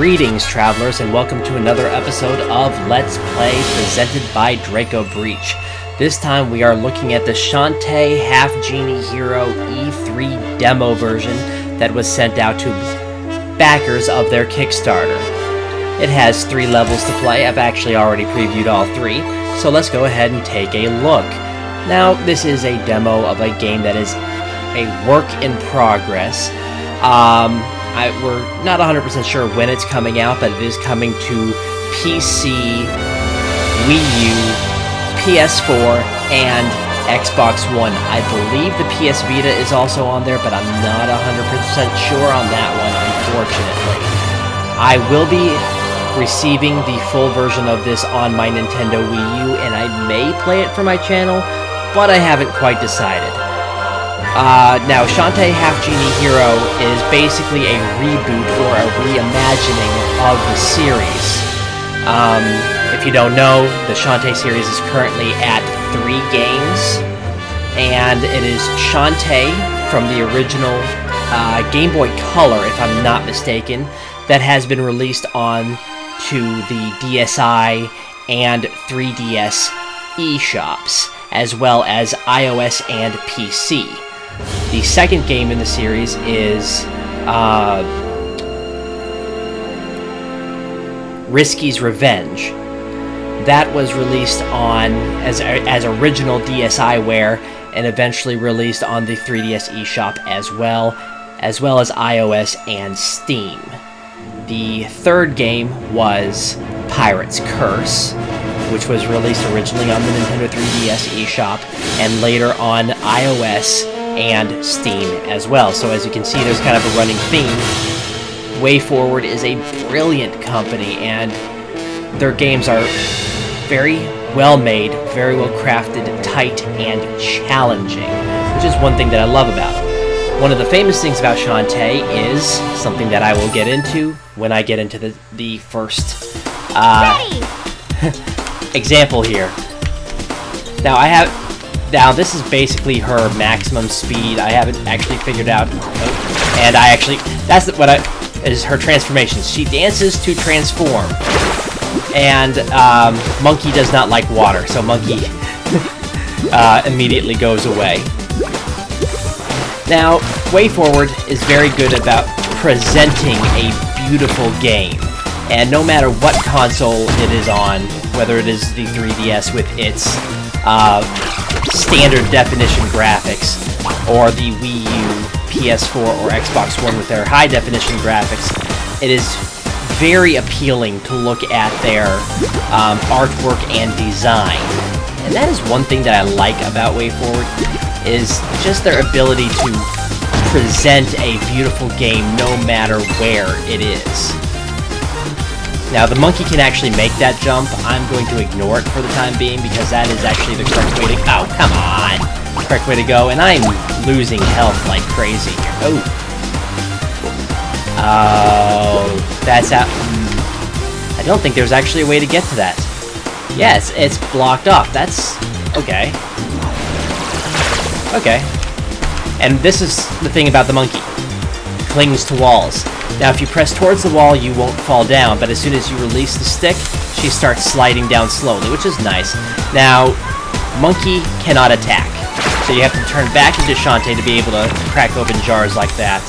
Greetings, travelers, and welcome to another episode of Let's Play presented by Draco Breach. This time we are looking at the Shantae Half Genie Hero E3 demo version that was sent out to backers of their Kickstarter. It has 3 levels to play. I've actually already previewed all 3, so let's go ahead and take a look. Now, this is a demo of a game that is a work in progress. We're not 100% sure when it's coming out, but it is coming to PC, Wii U, PS4, and Xbox One. I believe the PS Vita is also on there, but I'm not 100% sure on that one, unfortunately. I will be receiving the full version of this on my Nintendo Wii U, and I may play it for my channel, but I haven't quite decided. Now, Shantae Half Genie Hero is basically a reboot or a reimagining of the series. If you don't know, the Shantae series is currently at 3 games, and it is Shantae from the original Game Boy Color, if I'm not mistaken, that has been released on to the DSi and 3DS eShops, as well as iOS and PC. The second game in the series is Risky's Revenge. That was released on as original DSiWare and eventually released on the 3DS eShop as well as iOS and Steam. The third game was Pirate's Curse, which was released originally on the Nintendo 3DS eShop and later on iOS and Steam as well. So as you can see, there's kind of a running theme. WayForward is a brilliant company, and their games are very well made, very well crafted, tight, and challenging, which is one thing that I love about them. One of the famous things about Shantae is something that I will get into when I get into the first example here. Now this is basically her maximum speed. I haven't actually figured out, and is her transformations. She dances to transform, and Monkey does not like water, so Monkey immediately goes away. Now, WayForward is very good about presenting a beautiful game, and no matter what console it is on, whether it is the 3DS with its standard definition graphics, or the Wii U, PS4, or Xbox One with their high definition graphics, it is very appealing to look at their artwork and design. And that is one thing that I like about WayForward, is just their ability to present a beautiful game no matter where it is. Now, the monkey can actually make that jump. I'm going to ignore it for the time being, because that is actually the correct way to go. Oh, come on! Correct way to go, and I'm losing health like crazy here. Oh, that's out. I don't think there's actually a way to get to that. Yes, it's blocked off. That's okay. Okay. And this is the thing about the monkey. Clings to walls. Now, if you press towards the wall, you won't fall down, but as soon as you release the stick, she starts sliding down slowly, which is nice. Now, Monkey cannot attack, so you have to turn back into Shantae to be able to crack open jars like that.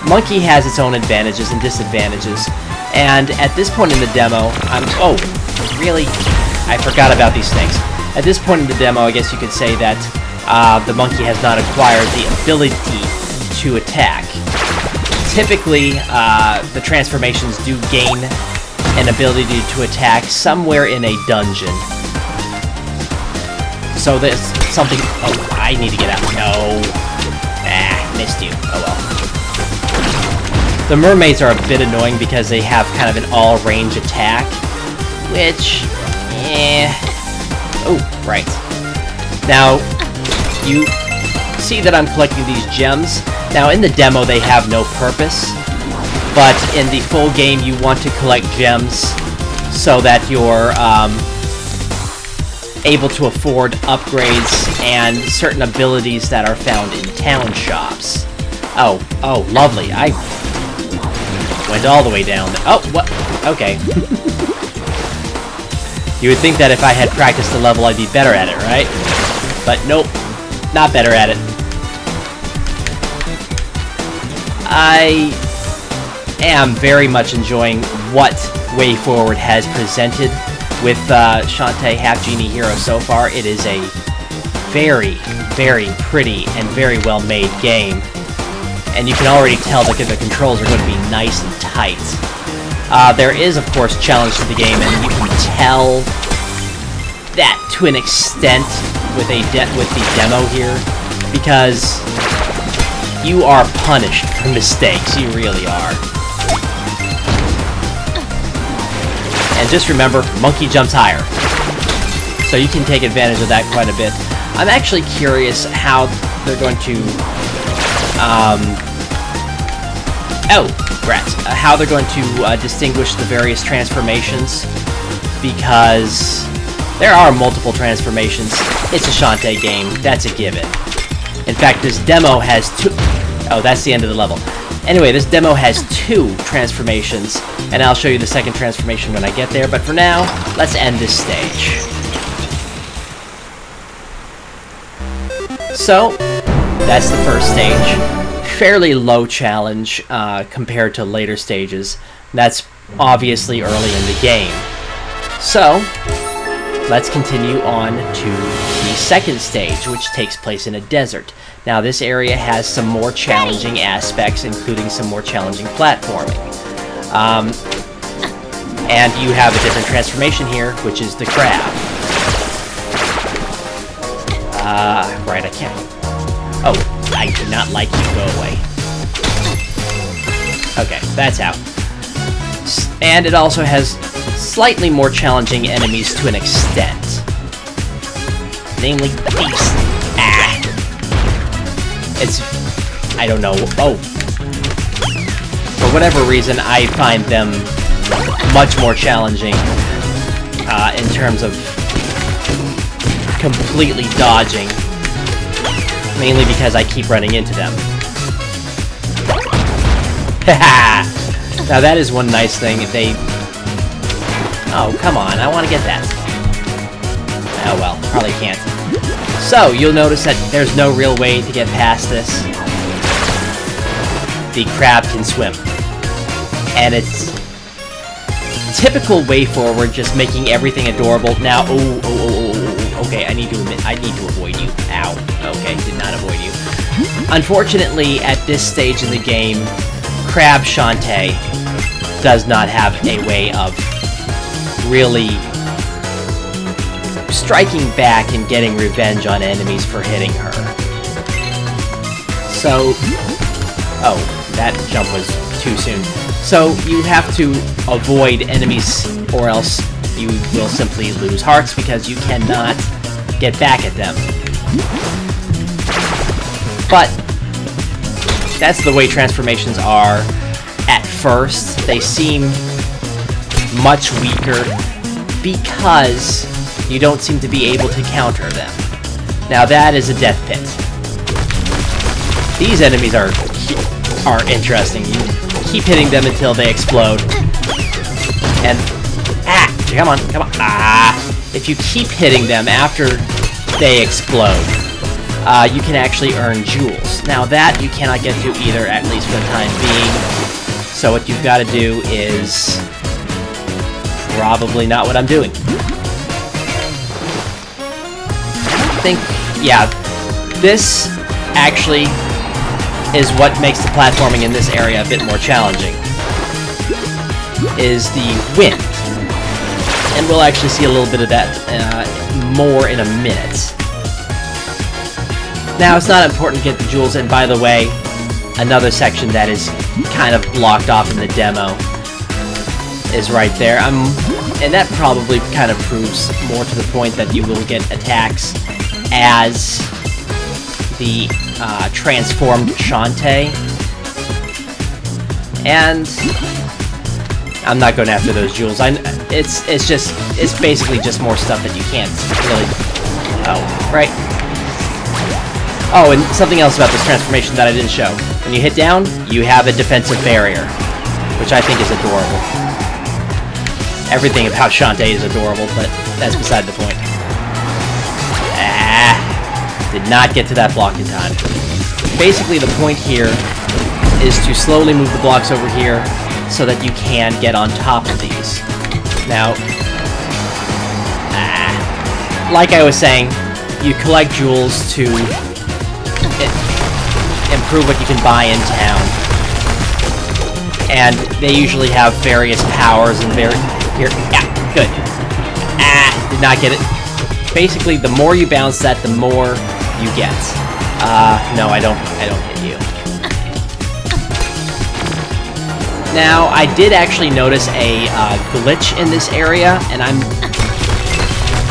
Monkey has its own advantages and disadvantages, and at this point in the demo, oh, really? I forgot about these things. At this point in the demo, I guess you could say that the monkey has not acquired the ability to attack. Typically, the transformations do gain an ability to attack somewhere in a dungeon. So there's something... Oh, I need to get out. No. Missed you. Oh well. The mermaids are a bit annoying because they have kind of an all-range attack, which... Oh, right. Now, you see that I'm collecting these gems. Now, in the demo, they have no purpose, but in the full game, you want to collect gems so that you're able to afford upgrades and certain abilities that are found in town shops. Oh, lovely. Went all the way down. Oh, what? Okay. You would think that if I had practiced the level, I'd be better at it, right? But nope, not better at it. I am very much enjoying what WayForward has presented with Shantae Half Genie Hero so far. It is a very, very pretty and very well made game. And you can already tell that the controls are going to be nice and tight. There is, of course, challenge to the game, and you can tell that to an extent with the demo here, because you are punished for mistakes. You really are. And just remember, monkey jumps higher. So you can take advantage of that quite a bit. I'm actually curious how they're going to... how they're going to distinguish the various transformations, because there are multiple transformations. It's a Shantae game, that's a given. In fact, this demo has 2... Oh, that's the end of the level. Anyway, this demo has 2 transformations, and I'll show you the second transformation when I get there, but for now, let's end this stage. So, that's the first stage. Fairly low challenge compared to later stages. That's obviously early in the game. So, let's continue on to the second stage, which takes place in a desert. Now, this area has some more challenging aspects, including some more challenging platforming. And you have a different transformation here, which is the crab. Right, I can't... Oh, I do not like you. Go away. Okay, that's how. And it also has slightly more challenging enemies to an extent. Namely, beasts. Ah! It's... I don't know. Oh. For whatever reason, I find them much more challenging in terms of completely dodging. Mainly because I keep running into them. Haha! Now that is one nice thing. They... Oh, come on. I want to get that. Oh well, probably can't. So, you'll notice that there's no real way to get past this. The crab can swim. And it's typical WayForward, just making everything adorable. Now, okay, I need to admit, I need to avoid you. Ow. Okay, did not avoid you. Unfortunately, at this stage in the game, Crab Shantae does not have a way of really striking back and getting revenge on enemies for hitting her. So... Oh, that jump was too soon. So, you have to avoid enemies, or else you will simply lose hearts because you cannot get back at them. But that's the way transformations are at first. They seem much weaker because you don't seem to be able to counter them. Now that is a death pit. These enemies are interesting. You keep hitting them until they explode. And come on. If you keep hitting them after they explode, you can actually earn jewels. Now that you cannot get to either, at least for the time being. So what you've got to do is probably not what I'm doing. I think, yeah, this actually is what makes the platforming in this area a bit more challenging, is the wind. And we'll actually see a little bit of that more in a minute. Now, it's not important to get the jewels, and by the way, another section that is kind of blocked off in the demo is right there. And that probably kind of proves more to the point that you will get attacks as the transformed Shantae. And I'm not going after those jewels. It's basically just more stuff that you can't really... Oh, right. Oh, and something else about this transformation that I didn't show. When you hit down, you have a defensive barrier. which I think is adorable. Everything about Shantae is adorable, but that's beside the point. Ah, did not get to that block in time. Basically, the point here is to slowly move the blocks over here so that you can get on top of these. Now, like I was saying, you collect jewels to improve what you can buy in town. And they usually have various powers and here, yeah, good. Did not get it. Basically, the more you bounce that, the more you get. No, I don't hit you. Now, I did actually notice a glitch in this area, and I'm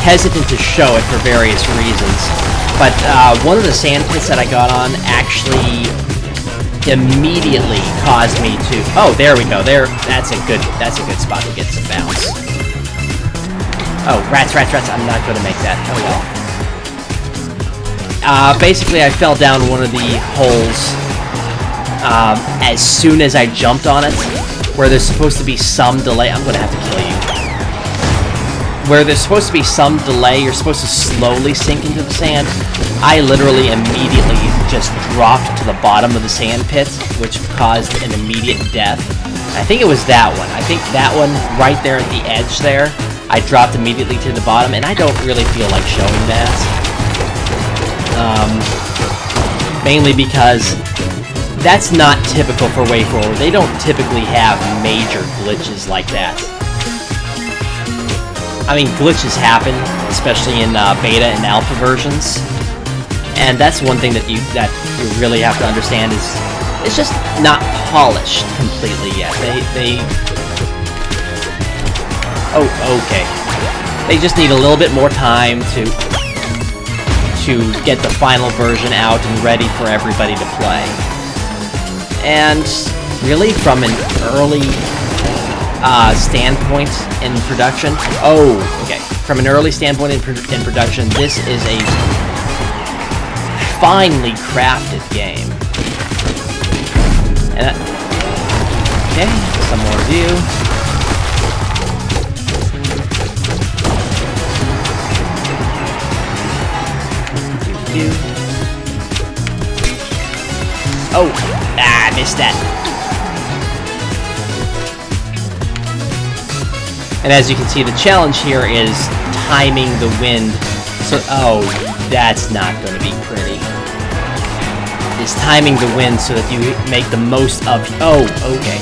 hesitant to show it for various reasons. But one of the sand pits that I got on actually immediately caused me to... Oh, there we go. That's a good spot to get some bounce. Oh, rats. I'm not going to make that. Oh well. Basically, I fell down one of the holes as soon as I jumped on it, where there's supposed to be some delay. I'm going to have to kill you. Where there's supposed to be some delay, you're supposed to slowly sink into the sand. I literally immediately just dropped to the bottom of the sand pit, which caused an immediate death. I think it was that one. I think that one right there at the edge there, I dropped immediately to the bottom, and I don't really feel like showing that. Mainly because that's not typical for WayForward. They don't typically have major glitches like that. I mean, glitches happen, especially in beta and alpha versions, and that's one thing that you really have to understand is it's just not polished completely yet. Oh, okay. They just need a little bit more time to get the final version out and ready for everybody to play. And really, from an early standpoint in production. Oh, okay. From an early standpoint in production, this is a finely crafted game. And okay, some more view. Oh, I missed that. And as you can see, the challenge here is timing the wind. So, oh, that's not going to be pretty. It's timing the wind so that you make the most of... Oh, okay.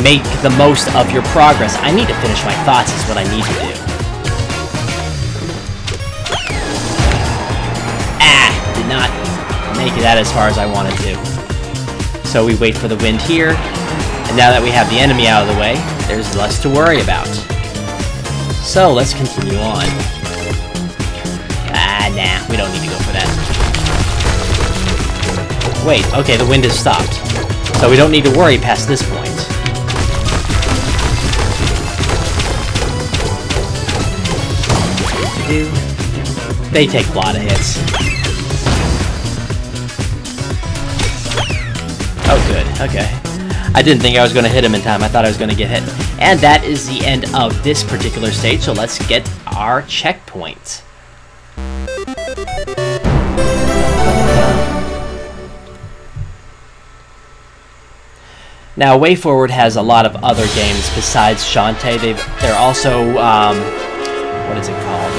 Make the most of your progress. I need to finish my thoughts is what I need to do. Did not make that as far as I wanted to. So we wait for the wind here. And now that we have the enemy out of the way, there's less to worry about. So, let's continue on. Nah, we don't need to go for that. Wait, okay, the wind has stopped. So we don't need to worry past this point. They take a lot of hits. Oh, good, okay. I didn't think I was going to hit him in time. I thought I was going to get hit. And that is the end of this particular stage, so let's get our checkpoint. Now, WayForward has a lot of other games besides Shantae. They're also, what is it called?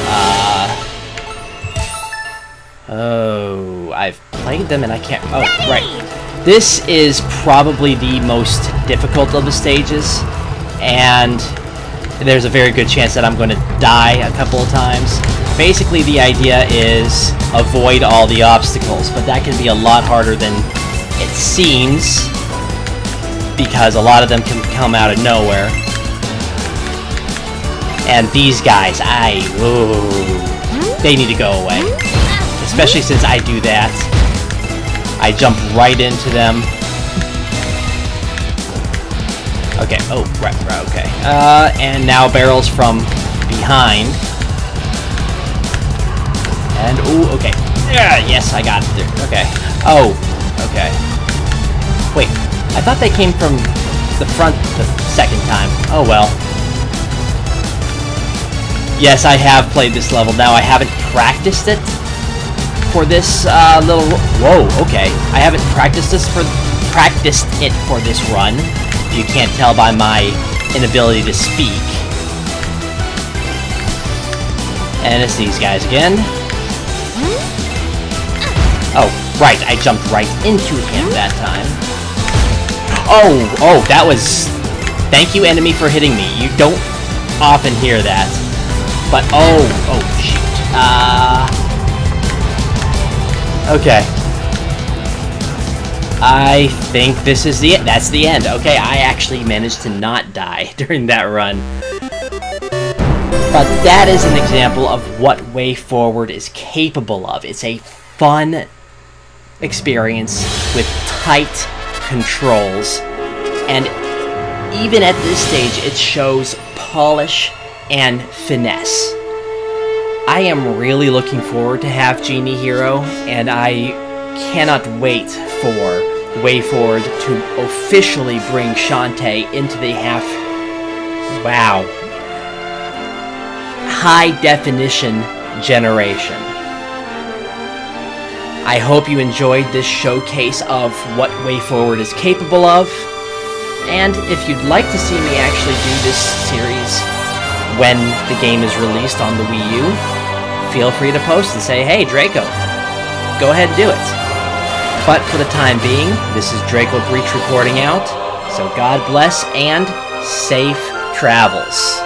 Oh, I've played them and I can't... Oh, right. This is probably the most difficult of the stages, and there's a very good chance that I'm going to die a couple of times. Basically, the idea is avoid all the obstacles, but that can be a lot harder than it seems, because a lot of them can come out of nowhere. And these guys, they need to go away. Especially since I do that. I jump right into them. Okay, oh, right, okay. And now barrels from behind. And, ooh, okay. Yeah, yes, I got it. Okay. Oh, okay. Wait, I thought they came from the front the second time. Oh well. Yes, I have played this level. Now, I haven't practiced it for this little... Whoa, okay. I haven't practiced it for this run. If you can't tell by my inability to speak. And it's these guys again. Oh, right. I jumped right into him that time. Oh, that was... Thank you, enemy, for hitting me. You don't often hear that. But, oh, shoot. Okay. I think this is the end. That's the end. Okay, I actually managed to not die during that run. But that is an example of what WayForward is capable of. It's a fun experience with tight controls. And even at this stage, it shows polish and finesse. I am really looking forward to Half Genie Hero, and I cannot wait for WayForward to officially bring Shantae into the high-definition generation. I hope you enjoyed this showcase of what WayForward is capable of, and if you'd like to see me actually do this series when the game is released on the Wii U, feel free to post and say, hey, Draco, go ahead and do it. But for the time being, this is Draco Breach reporting out, so God bless and safe travels.